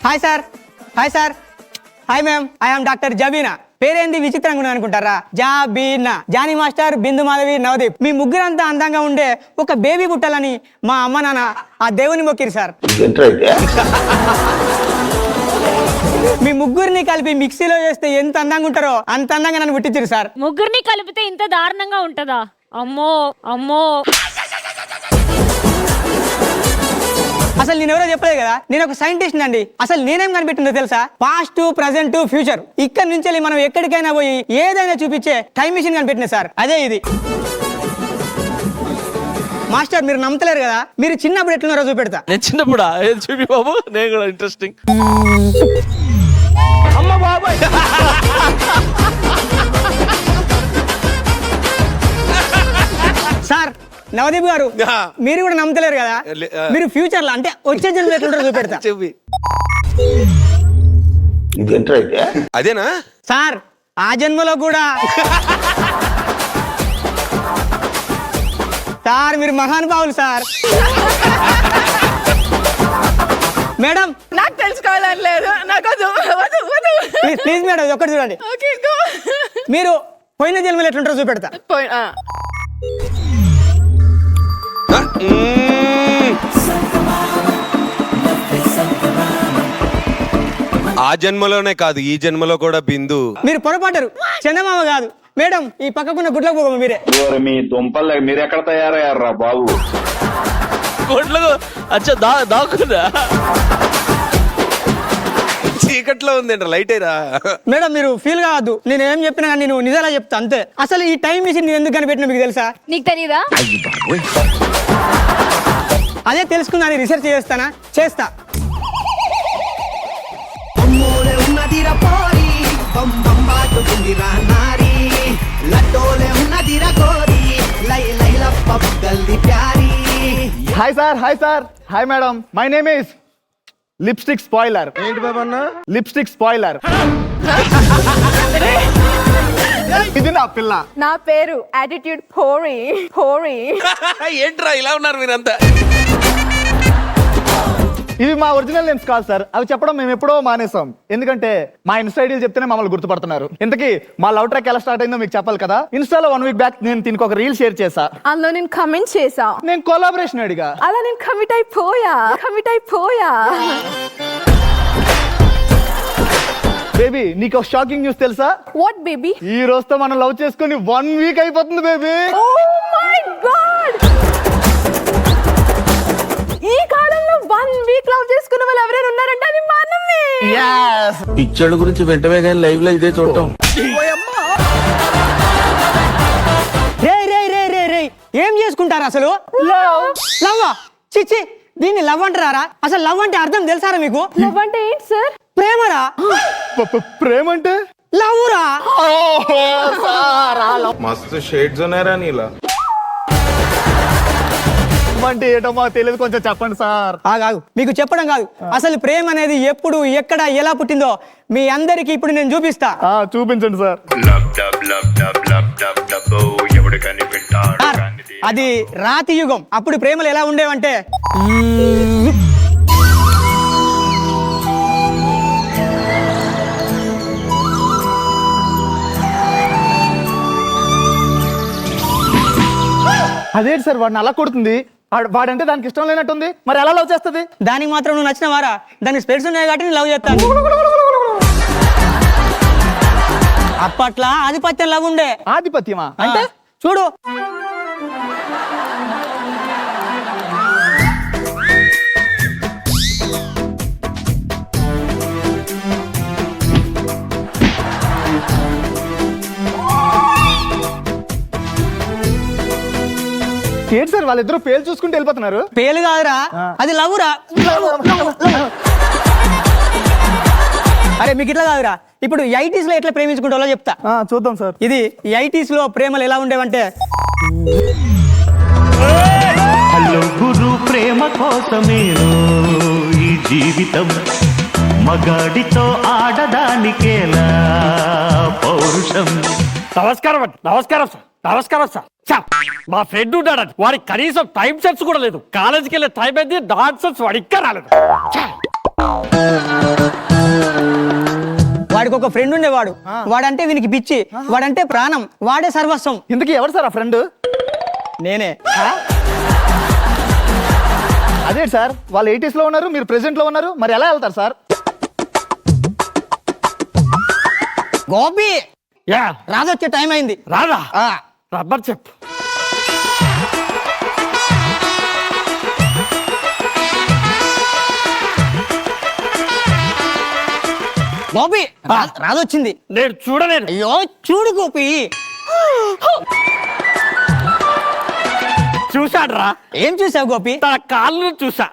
Hi sir. Hi sir. Hi ma'am, I'm doctor Jabina. పేరేంది విచిత్రంగా అనుకుంటారా? జాబీనా. జానీ మాస్టర్, బిందు మాధవి, నవదీప్, మీ ముగ్గురంతా అందంగా ఉండే ఒక బేబీ పుట్టాలని మా అమ్మ నాన్న ఆ దేవుని మొక్కిరు సార్. మీ ముగ్గురిని కలిపి మిక్సీలో చేస్తే ఎంత అందంగా ఉంటారో అంత అందంగా నన్ను పుట్టించారు సార్. ముగ్గురిని కలిపితే ఇంత దారుణంగా ఉంటదా? అమ్మో అమ్మో. అసలు నేను ఎవరో చెప్పలేదు కదా, నేను ఒక సైంటిస్ట్ అండి. అసలు నేనేం కనిపెట్టిందో తెలుసా? Past, present, future. ఇక్కడ నుంచి మనం ఎక్కడికైనా పోయి ఏదైనా చూపించే టైం మిషన్ కనిపెట్టిన సార్. అదే ఇది. మాస్టర్ మీరు నమ్మతలేరు కదా, మీరు చిన్నప్పుడు ఎట్లున్నారో చూపెడతా. నేను చిన్నప్పుడా? ఏది చూపి బాబు, నేను కూడా ఇంట్రెస్టింగ్. అమ్మ బాబాయ్. సార్ నవదీప్ గారు, మీరు కూడా నమ్మతలేరు కదా, మీరు ఫ్యూచర్ లో అంటే వచ్చే జన్మ ఎట్లుంటారో చూపెడతా. చెప్పి అదేనా సార్? ఆ జన్మలో కూడా సార్ మీరు మహానుభావులు సార్. మేడం నాకు తెలుసుకోవాలని లేదు, నాకు ప్లీజ్ మేడం ఒక్కటి చూడండి. మీరు పోయిన జన్మలో ఎట్లుంటారో చూపెడతా. ఆ జన్మలోనే కాదు, ఈ జన్మలో కూడా బిందు. మీరు పొరపాటారు, చందమామ కాదు మేడం. ఈ పక్కకున్న గుడ్లకు పోగ మీరే. మీ దుంపలు మీరు ఎక్కడ తయారయ్యారా బాబు? గుడ్లకు అచ్చా దాక్కురా. చీకట్లో ఉందంట, లైట్ అయిరా. మేడం మీరు ఫీల్ కావద్దు, నేను ఏం చెప్పినా కానీ నేను నిజాలా చెప్తా అంతే. అసలు ఈ టైం మిషన్ నేను ఎందుకు కనిపెట్టినా మీకు తెలుసా? నీకు తెలీదా? అదే తెలుసుకుందని రీసెర్చ్ చేస్తా. Hi sir. Hi sir. Hi madam. My name is lipstick spoiler. ఏంటి బాబా అన్న? Lipstick spoiler. ఇది నా పిల్ల. నా పేరు యాటిట్యూడ్ పోరి. ఏంట్రా ఇలా ఉన్నారు మీరంతా? ఇవి మా ఒరిజినల్ నేమ్స్ కాదు సార్, అవి చెప్పడం మేము ఎప్పుడో మానేసాం. ఎందుకంటే మా ఇన్స్టా ఐడీలు చెప్తేనే మమ్మల్ని గుర్తుపడుతున్నారు. ఇంతకీ మా లవ్ ట్రాక్ ఎలా స్టార్ట్ అయిందో మీకు చెప్పాలి కదా. ఇన్స్టాలో 1 వీక్ బ్యాక్ నేను దీనికి ఒక రీల్ షేర్ చేశా. అందులో నేను కమెంట్ చేసా. నేను కొలాబరేషన్ అడిగా. అలా నేను కమిట్ అయిపోయా. బేబీ నీకు ఒక షాకింగ్ న్యూస్ తెలుసా? What baby? ఈ రోజుతో మనం లవ్ చేసుకుని 1 వీక్ అయిపోతుంది బేబీ. ఓ మై గాడ్, ఈ కాలంలో 1 వీక్ లవ్ చేసుకున్న వాళ్ళు ఎవరైనా ఉన్నారంటే అది మనమే. పిక్చర్ల గురించి వెంటనే కానీ లైవ్ లో ఇదే చూడటం. రే ఏం చేసుకుంటారు అసలు? లవ్? చిచ్చి, దీన్ని లవ్ అంటారా? అసలు లవ్ అంటే అర్థం తెలుసారా మీకు? లవ్ అంటే ఏంటి సార్? ప్రేమరా? ప్రేమ అంటే లవ్ రా. మస్తు షేడ్స్ ఉన్నారా నీలా? అంటే ఏంటో మాకు తెలియదు, కొంచెం చెప్పండి సార్. ఆగు, మీకు చెప్పడం కాదు, అసలు ప్రేమ అనేది ఎప్పుడు, ఎక్కడ, ఎలా పుట్టిందో మీ అందరికి ఇప్పుడు నేను చూపిస్తా. చూపించండి సార్. అది రాతి యుగం. అప్పుడు ప్రేమలు ఎలా ఉండేవంటే, అదేంటి సార్ వాడిని అలా కొడుతుంది? వాడంటే దానికి ఇష్టం లేనట్టుంది, మరి ఎలా లవ్ చేస్తుంది? దానికి మాత్రం నువ్వు నచ్చిన వారా? దానికి స్పెట్స్ ఉన్నాయి కాబట్టి నేను లవ్ చేస్తాను. అప్పట్లో ఆధిపత్యం లవ్ ఉండే. ఆధిపత్యమా అంటే? చూడు, ఏంటి సార్ వాళ్ళిద్దరూ పేలు చూసుకుంటూ వెళ్ళిపోతున్నారు? పేలు కాదురా, అది లవ్వురా. అరే మీకు ఇట్లా కాదురా, ఇప్పుడు 80s లో ఎట్లా ప్రేమించుకుంటారో చెప్తా. చూద్దాం సార్. ఇది 80s లో ప్రేమలు ఎలా ఉండేవంటే, హలో గురు ప్రేమ కోసమేనో ఈ జీవితం, మగాడితో ఆడదానికేలా పౌరుషం. నమస్కారం సార్. మా ఫ్రెండ్ ఉన్నాడు, వాడికి కనీసం టైం సెన్స్ కూడా లేదు. కాలేజీకి వెళ్ళే టైం అయింది, డాన్స్ వాడు ఇంకా రాలేదు. వాడికి ఒక ఫ్రెండ్ ఉండేవాడు, వాడంటే వీనికి పిచ్చి, వాడంటే ప్రాణం, వాడే సర్వస్వం. ఇంతకీ ఎవరు సార్ ఆ ఫ్రెండ్? నేనే. అదే సార్, వాళ్ళు 80s లో ఉన్నారు, మీరు ప్రెసెంట్ లో ఉన్నారు, మరి ఎలా వెళ్తారు సార్? గోపి యా రాజొచ్చే టైం అయింది. రాదా ఆ, రబ్బర్ చెప్పు. గోపి రాజొచ్చింది. నేను చూడలేను. అయ్యో చూడు గోపి. చూశాడ్రా, ఏం చూసావు గోపి? తన కాళ్ళు చూసా.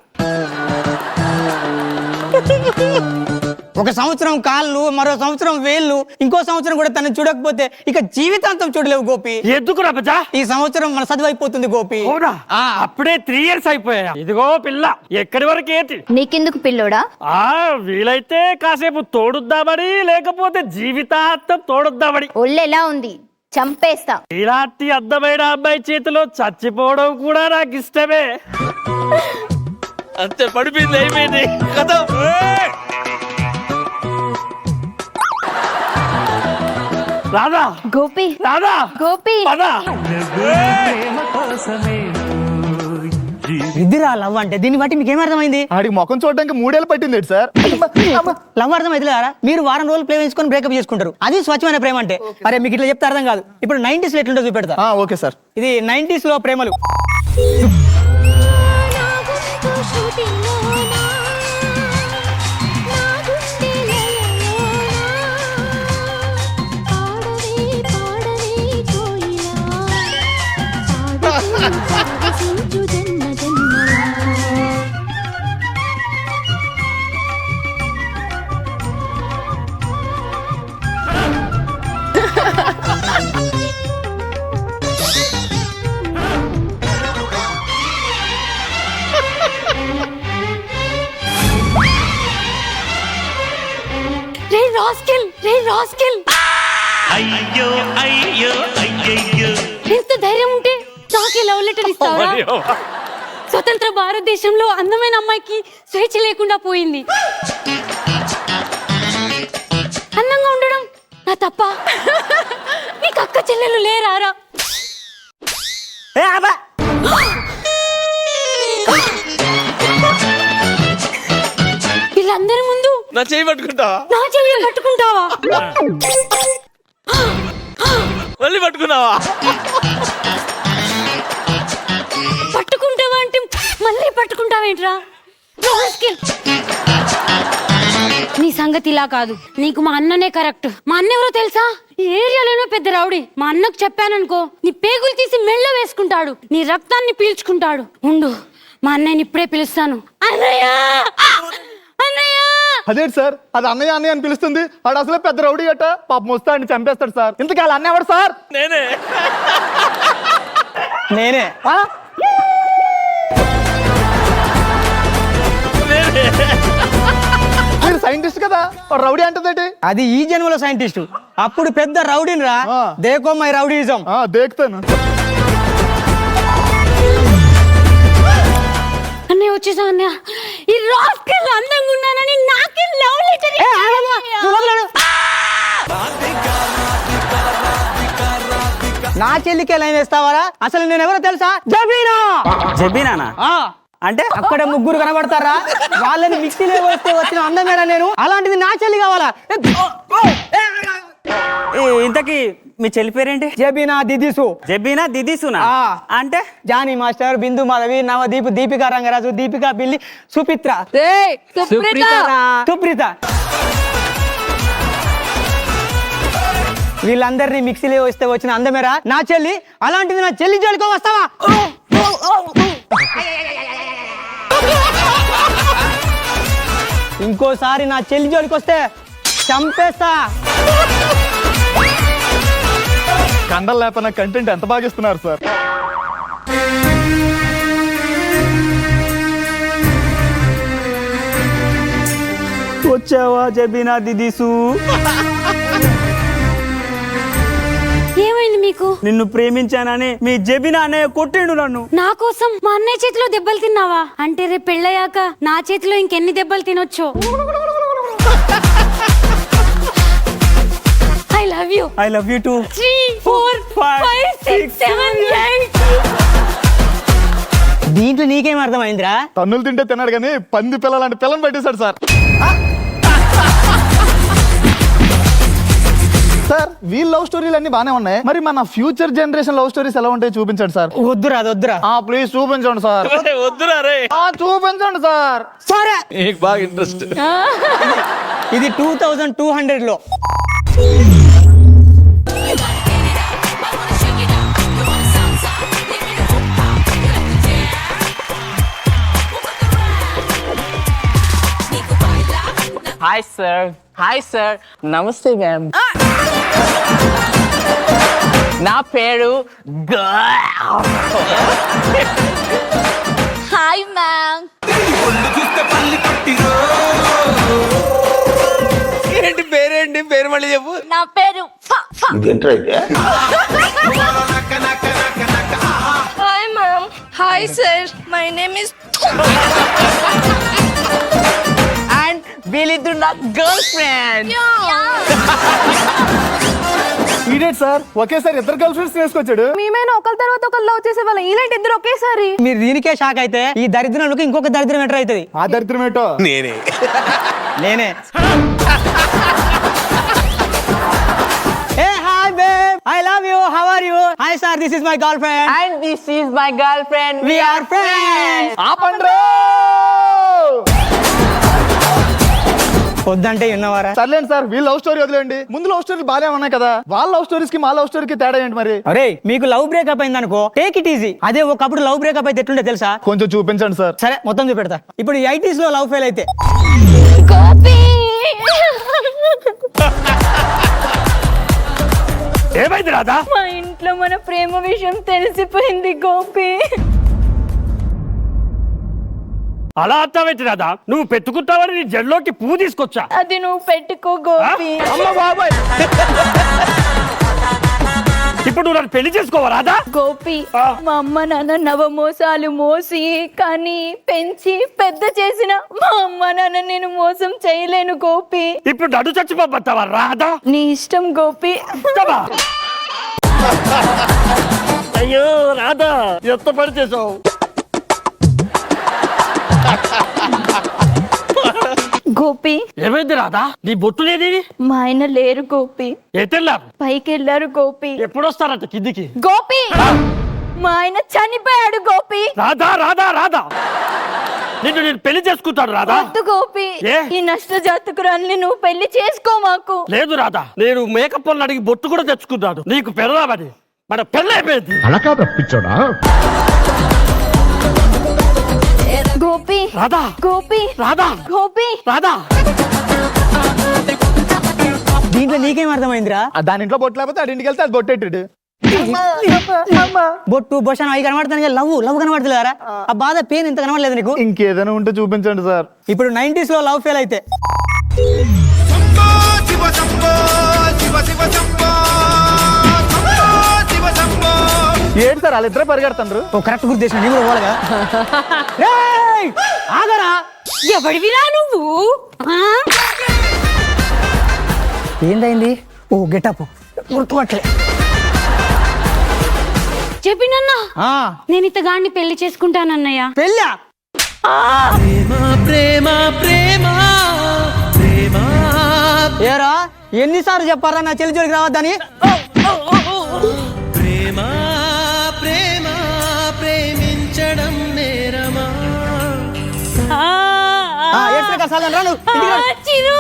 ఒక సంవత్సరం కాళ్ళు, మరో సంవత్సరం వేళ్ళు, ఇంకో సంవత్సరం కూడా తనని చూడకపోతే ఇక జీవితాంతం చూడలేవు గోపి. ఎందుకు రబ్బజా? ఈ సంవత్సరం మన చదువు అయిపోతుంది గోపి. అవునా? అప్పుడే 3 years అయిపోయా. ఇదిగో పిల్ల, ఎక్కడి వరకు ఏంటి? నీకెందుకు పిల్లోడా? వీలైతే కాసేపు తోడుద్దామని, లేకపోతే జీవితాంతం తోడుద్దామని. ఒళ్ళు ఎలా ఉంది? చంపేస్తా. ఇలాంటి అందమైన అమ్మాయి చేతిలో చచ్చిపోవడం కూడా నాకు ఇష్టమే. అంతే, పడిపోయింది, అయిపోయింది కథ. రాదా గోపి, రాదా గోపి. పదా. ప్రేమ కోసమే ఇదిరా లవ్ అంటే. దీన్ని బట్టి మీకు ఏమర్థమైంది? ఆడికి ముఖం చూడడానికి 3 ఏళ్ళు పట్టింది సార్. లవ్ అర్థమైతే కదా, మీరు వారం రోజులు ప్రేమ చేసుకొని బ్రేకప్ చేసుకుంటారు, అది స్వచ్ఛమైన ప్రేమ అంటే. అరే మీకు ఇట్లా చెప్తే అర్థం కాదు. ఇప్పుడు 90s లో ఎట్లుంటో చూపెడతా. Okay sir. ఇది 90s లో ప్రేమలు. రే రాస్కెల్, రే రాస్కెల్, అయ్యో అయ్యో అయ్యయ్యో. ఎంత ధైర్యం ఉంటే నాకే లవ్ లెటర్ ఇస్తావా? స్వతంత్ర భారతదేశంలో అందమైన అమ్మాయికి స్వేచ్ఛ లేకుండా పోయింది. అందంగా ఉండడం నా తప్ప? నీకు అక్క చెల్లెలు లేరారా? వీళ్ళందరి ముందు నా చేయి పట్టుకుంటావా? నా చెయ్యి పట్టుకుంటావా? మళ్ళీ పట్టుకున్నావా? పట్టుకుంటావా అంటే మళ్ళీ పట్టుకుంటావేంట్రా? నీ సంగతి ఇలా కాదు. నీకు మా అన్ననే కరెక్ట్. మా అన్న ఎవరో తెలుసా? ఈ ఏరియాలోనే పెద్ద రౌడీ. మా అన్నకు చెప్పాననుకో, నీ పేగులు తీసి మెళ్ళ వేసుకుంటాడు, నీ రక్తాన్ని పీల్చుకుంటాడు. ఉండు, మా అన్నయ్యని ఇప్పుడే పిలుస్తాను. అన్నయ్య, అన్నయ్య. అదేంటి సార్, అది అన్నయ్య అన్నయ్య అని పిలుస్తుంది? వాడు అసలే పెద్ద రౌడీ గట్ట, పాపం వస్తాడని చంపేస్తాడు సార్. ఇంతకీ వాళ్ళ అన్న ఎవడు సార్? నేనే. నేనే. మీరు సైంటిస్ట్ కదా, వాడు రౌడీ అంటదేంటి? అది ఈ జన్మలో సైంటిస్ట్, అప్పుడు పెద్ద రౌడీని రా. ఆ. దేకో మై రౌడీజం. దేకుతాను. అన్నయ్య వచ్చేసా. అన్నయ్య, ఈ రాస్కెల్ అందంగా ఉన్నానని నాకే లవ్ లెటర్. నా చెల్లికే లైన్ వేస్తావారా? అసలు నేను ఎవరో తెలుసా? జబీనా. జబీనానా అంటే? అక్కడ ముగ్గురు కనబడతారా, వాళ్ళని మిక్సీలో వేస్తే వచ్చిన అందమేనా నేను? అలాంటిది నా చెల్లి కావాలా? ఇంతకీ మీ చెల్లి పేరేంటి? జబీనా దిదిసు. జబీనా దిదిసునా అంటే? జానీ మాస్టర్, బిందు మాధవి, నవదీప్, దీపికా రంగరాజు, దీపికా పిల్లి, సుప్రీత. వీళ్ళందరినీ మిక్సీలో వేస్తే వచ్చిన అందమేరా నా చెల్లి? అలాంటిది నా చెల్లి జోలికో వస్తావా? ఇంకోసారి నా చెల్లి జోలికి వస్తే చంపేస్తా. కండలు లేపన కంటెంట్ ఎంత బాగా ఇస్తున్నారు సార్. వచ్చావా జబీనా దిదిసు? ఏమైంది మీకు? నిన్ను ప్రేమించానని మీ జబీనా అన్నయ్య కొట్టిండు నన్ను. నా కోసం మా అన్నయ్య చేతిలో దెబ్బలు తిన్నావా? అంటే రేపు పెళ్ళయ్యాక నా చేతిలో ఇంకెన్ని దెబ్బలు తినొచ్చో. I love you. I love you too. 3 4 5 6 7 8. దీంట్లో నీకేం అర్థమైందిరా? తన్నులు తింటే తిన్నాడు కానీ పంది పిల్ల లాంటి పిల్లని పెట్టేశాడు సార్. సార్ వీళ్ళ లవ్ స్టోరీలు అన్ని బానే ఉన్నాయి, మరి మన ఫ్యూచర్ జనరేషన్ లవ్ స్టోరీస్ ఎలా ఉంటాయి చూపించండి సార్. వద్దురా అది వద్దురా. ప్లీజ్ చూపించండి సార్. వద్దురా రే, చూపించండి సార్. సరే నీకు బాగా ఇంట్రెస్ట్. ఇది 2200 లో. Hi sir. Hi sir. నమస్తే మ్యామ్. నా పేరు హాయ్ మ్యామ్. ఏంటి పేరేంటి? పేరు మళ్ళీ చెప్పు. నా పేరు hi ma'am. Hi sir, my name is and వీళ్ళిద్దరు నా గర్ల్ ఫ్రెండ్. ఈడేట్ సార్ ఒకేసారి ఇద్దరు గర్ల్ ఫ్రెండ్స్ వేసుకొచ్చాడు. మేమైనా ఒకరి తర్వాత ఒకరు లవ్ చేసే వాళ్ళం, ఇలాంటి ఇద్దరు ఒకేసారి. మీరు దీనికే షాక్ అయితే ఈ దరిద్రంలోకి ఇంకొక దరిద్రం ఎంటర్ అవుతుంది. ఆ దరిద్రం ఏంటో నేనే. నేనే. Hey, hi babe. I love you. How are you? Hi sir, this is my girlfriend. And this is my girl friend. We are friends. ఆపండ్రో. వద్దంటే ఉన్నవారా? సర్లేండి సార్, వీళ్ళ లవ్ స్టోరీ వదిలేండి. ముందు లవ్ స్టోరీలు బాగానే ఉన్నాయి కదా, వాళ్ళ లవ్ స్టోరీస్ కి మా లవ్ స్టోరీకి తేడా ఏంటి మరి? అరే మీకు లవ్ బ్రేకప్ అయింది అనుకో, టేక్ ఇట్ ఈజీ. అదే ఒకప్పుడు లవ్ బ్రేకప్ అయితే ఎట్లుండే తెలుసా? కొంచెం చూపించండి సార్. సరే మొత్తం చూపెడతా. ఇప్పుడు 80s లో లవ్ ఫెయిల్ అయితే గోపి. ఏమైంది రాధా? మా ఇంట్లో మన ప్రేమ విషయం తెలిసిపోయింది గోపి. అలా అర్థమైంది రాధా, నువ్వు పెట్టుకుంటావని నీ జడ్లోకి పువ్వు తీసుకొచ్చా. అది నువ్వు పెట్టుకో గోపి. అమ్మ బాబాయ్, ఇప్పుడు నువ్వు నన్ను పెళ్లి చేసుకోవా రాధా? గోపి, మా అమ్మ నాన్న నవమోసాలు మోసి కానీ పెంచి పెద్ద చేసిన మా అమ్మ నాన్న నేను మోసం చేయలేను గోపి. ఇప్పుడు నన్ను చచ్చిపోతావా రాధా? నీ ఇష్టం గోపి. ఇష్టమా? అయ్యో రాధా, ఎంత పని చేసావు. గోపి, ఏమైంది రాధా? నీ బొట్టు లేది? మా ఆయన లేరు గోపి, ఎటెళ్ళారు? పైకి వెళ్ళారు గోపి. ఎప్పుడు వస్తారంట కిందికి? గోపి, మా ఆయన చనిపోయాడు గోపి. రాధా రాధా రాధా, నిన్ను నేను పెళ్లి చేసుకుంటాను రాధా. వద్దు గోపి, ఏ? ఈ నష్ట జాతకురాల్ని నువ్వు పెళ్లి చేసుకో మాకు. లేదు రాధా, నేను మేకప్ వాళ్ళని అడిగి బొట్టు కూడా తెచ్చుకున్నాను నీకు పెడదామని. మన పెళ్ళి అయిపోయింది. గోపి, రాధా గోపి, రాధా గోపి. రాధా, దీంట్లో నీకేం అర్థమైందిరా? దాని ఇంట్లో బొట్టు లేకపోతే అది ఇంటికి వెళ్తే అది బొట్టెట్టాడు. బొట్టు బొషన్ అవి కనబడతాను, లవ్ లవ్ కనబడతలేరా? ఆ బాధ పెయిన్ ఇంత కనబడలేదు నీకు? ఇంకేదైనా ఉంటే చూపించండి సార్. ఇప్పుడు 90s లో లవ్ ఫెయిల్ అయితే ఏంటి సార్ వాళ్ళిద్దరే పరిగెడుతున్నారు? ఓ కరెక్ట్ గుర్తు చేసిన నీ కూడా పోలేగా? రేయ్, ఆగరా. ఎవడివిరా నువ్వు? ఏందైంది? ఓ గెటప్ గుర్తుపట్టలే. చెప్పినన్నా నేను ఇతగాడిని పెళ్లి చేసుకుంటానన్నయ్య. పెళ్ళా? ఏరా ఎన్నిసార్లు చెప్పారా నా చెల్లి జోలికి రావద్దని? చిరు,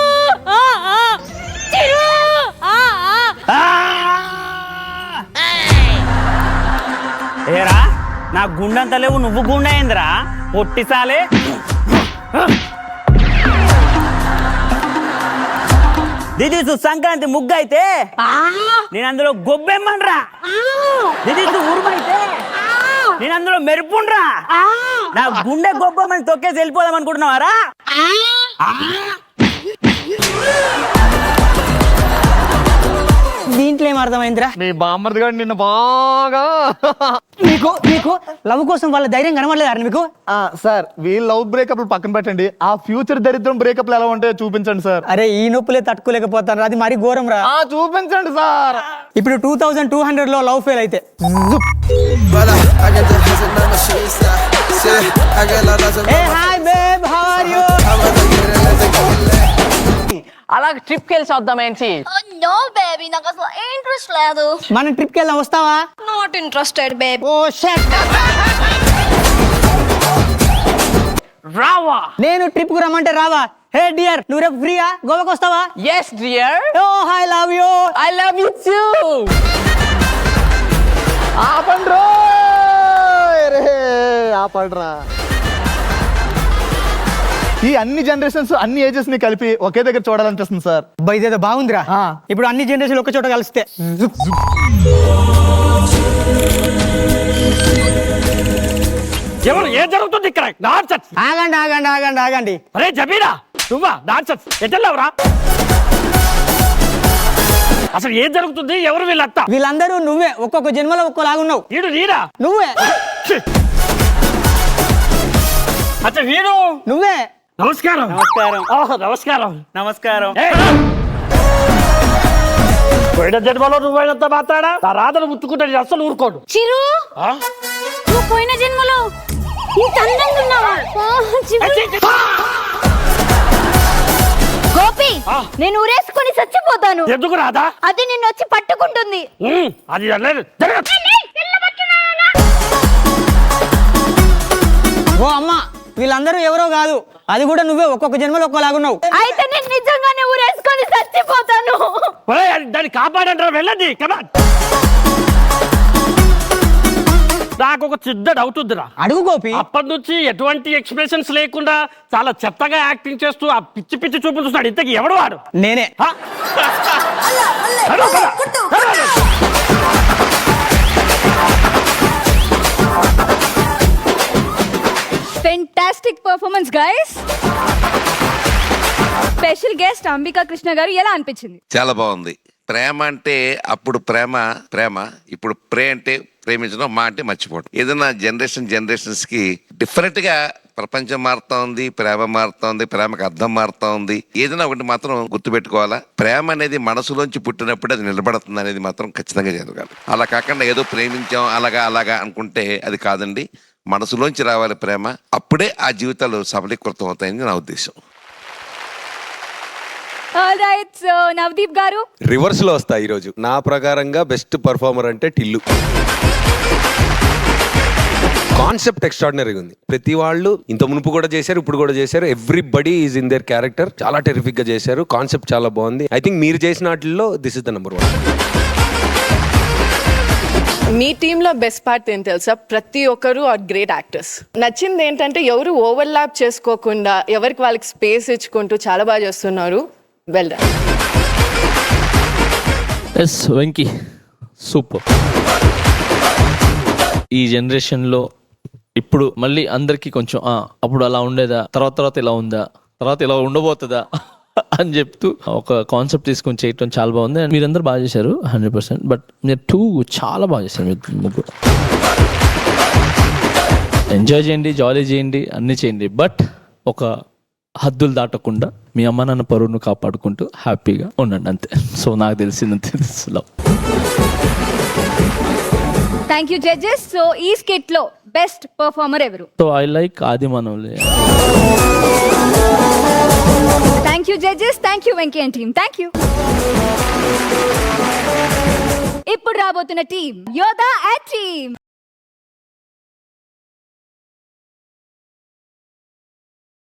చిరు. ఏరా నా గుండంత లేవు, నువ్వు గుండె అయిందిరా పొట్టిసాలే. దిదీసు సంక్రాంతి ముగ్గు అయితే నేను అందులో గొబ్బెమ్మన్రా. దిదీసు ఉరుమైతే నేను అందులో మెరుపుండ్రా. నా గుండె గొబ్బెమ్మని తొక్కేసి వెళ్ళిపోదాం అనుకుంటున్నావారా? దీంట్లో ఏం అర్థమైందిరా? నీ బామ్మర్ది గారు నిన్న బాగా మీకు లవ్ కోసం వాళ్ళ ధైర్యం కనబడలేదా మీకు? సార్ వీళ్ళు లవ్ బ్రేకప్ పక్కన పెట్టండి, ఆ ఫ్యూచర్ దరిద్రం బ్రేకప్ ఎలా ఉంటాయో చూపించండి సార్. అరే ఈ నొప్పులే తట్టుకోలేకపోతాను, అది మరి ఘోరం రా. చూపించండి సార్. ఇప్పుడు 2200 లో లవ్ ఫెయిల్ అయితే hi babe, how are you? అలా ట్రిప్ కి వెళ్ళి వద్దాం ఏంటి? నో బేబీ, నాకు అసలు ఇంట్రెస్ట్ లేదు. మనం ట్రిప్ కి వెళ్దాం, వస్తావా? Not interested babe. Oh shut. రావా? నేను ట్రిప్ కు రమ్మంటే రావా? హే డియర్, నువ్వు రేపు ఫ్రీయా? గోవాకి వస్తావా? Yes dear, oh I love you. I love you too. ఆపండ్రా. ఈ అన్ని జనరేషన్స్ అన్ని ఏజెస్ ని కలిపి ఒకే దగ్గర చూడాలనిపిస్తుంది సార్. ఇదేదో బాగుందిరా. ఇప్పుడు అన్ని జనరేషన్ ఒక చోట కలిస్తే ఎవరు ఏం జరుగుతుంది ఇక్కడ? నాన్సెన్స్. ఆగండి ఆగండి ఆగండి ఆగండి. అరే జబీరా, నువ్వా? నాన్సెన్స్. ఎటెళ్ళావురా? అసలు ఏం జరుగుతుంది? ఎవరు వీళ్ళంతా? వీళ్ళందరూ నువ్వే, ఒక్కొక్క జన్మలో ఒక్కోలాగున్నావు. వీడు నీరా? నువ్వే అచ్చా వీడు నువ్వే. నమస్కారం. నమస్కారం. నమస్కారం. నమస్కారం. పోయిన జన్మలో నువ్వైనంత మాట్లాడా నా రాధను ముట్టుకుంటే నేను అస్సలు ఊరుకోడు. చిరు, నువ్వు పోయిన జన్మలో ఇంత అందంగా ఉన్నావా? గోపి, నేను ఊరేసుకొని చచ్చిపోతాను. ఎందుకు రాదా? అది నిన్ను వచ్చి పట్టుకుంటుంది. అది లేదు. ఓ అమ్మా, వీళ్ళందరూ ఎవరో కాదు, అది కూడా నువ్వే, ఒక్కొక్క జన్మలో ఒక్కోలాగున్నావు. అయితే నేను నిజంగానే ఊరేసుకొని చచ్చిపోతాను. దాన్ని కాపాడంటారా? వెళ్ళండి. కమాన్. నాకు ఒక చిన్న డౌట్ ఉందిరా. అడుగు గోపి. అప్పటి నుంచి ఎటువంటి ఎక్స్ప్రెషన్స్ లేకుండా చాలా చెత్తగా యాక్టింగ్ చేస్తూ ఆ పిచ్చి పిచ్చి చూపులు చూస్తున్నాడు. ఇంతకీ ఎవడు వాడు? నేనే. Fantastic performance guys. Special guest Ambika Krishna గారు, ఎలా అనిపించింది? చాలా బాగుంది. ప్రేమ అంటే అప్పుడు ప్రేమ ప్రేమ, ఇప్పుడు అంటే ప్రేమించడం, మా అంటే మర్చిపోవడం. ఏదైనా జనరేషన్స్ కి డిఫరెంట్ గా ప్రపంచం మారుతా ఉంది, ప్రేమ మారుతా ఉంది, ప్రేమకు అర్థం మారుతా ఉంది. ఏదైనా ఒకటి మాత్రం గుర్తుపెట్టుకోవాలా, ప్రేమ అనేది మనసులోంచి పుట్టినప్పుడు అది నిలబడుతుంది అనేది మాత్రం ఖచ్చితంగా చదవాలి. అలా కాకుండా ఏదో ప్రేమించాం అలాగా అనుకుంటే అది కాదండి. మనసులోంచి రావాలి ప్రేమ, అప్పుడే ఆ జీవితాలు సఫలీకృతం అవుతాయని నా ఉద్దేశం. ఆల్రైట్, సో నవదీప్ గారు రివర్స్ లో వస్తా ఈరోజు. నా ప్రకారంగా బెస్ట్ పర్ఫార్మర్ అంటే టిల్లు. కాన్సెప్ట్ ఎక్స్ట్రాడినరీగా ఉంది. ప్రతి వాళ్ళు ఇంత మునుపు కూడా చేశారు, ఇప్పుడు కూడా చేశారు. Everybody is in their character. చాలా టెరిఫిక్ గా చేశారు. కాన్సెప్ట్ చాలా బాగుంది. ఐ థింక్ మీరు చేసిన వాటిల్లో దిస్ ఇస్ ద నెంబర్ 1. మీ టీంలో బెస్ట్ పార్ట్ ఏం తెలుసా? ప్రతి ఒక్కరు ఆర్ గ్రేట్ యాక్టర్స్. నచ్చింది ఏంటంటే ఎవరు ఓవర్లాప్ చేసుకోకుండా ఎవరికి వాళ్ళకి స్పేస్ ఇచ్చుకుంటూ చాలా బాగా చేస్తున్నారు. Well done. Yes Venky, super. ఈ జనరేషన్లో ఇప్పుడు మళ్ళీ అందరికీ కొంచెం అప్పుడు అలా ఉండేదా, తర్వాత ఇలా ఉందా, తర్వాత ఇలా ఉండబోతుందా అని చెప్తూ ఒక కాన్సెప్ట్ తీసుకొని చేయటం చాలా బాగుంది. అండ్ మీరందరూ బాగా చేశారు 100%. బట్ మీరు 2 చాలా బాగా చేశారు. మీరు ముగ్గురు ఎంజాయ్ చేయండి, జాలీ చేయండి, అన్నీ చేయండి. బట్ ఒక హద్దులు దాటకుండా మీ అమ్మ నాన్న పరువును కాపాడుకుంటూ హ్యాపీగా ఉండండి, అంతే. సో నాకు తెలిసిందంతే. Love. Thank you judges. So ఈ స్కిట్ లో బెస్ట్ పర్ఫార్మర్ ఎవరు? సో ఐ లైక్ ఆది మనోలే. Thank you judges. Thank you Venky and team. Thank you. ఇప్పుడు రాబోతున్న టీం యోధా అండ్ టీమ్.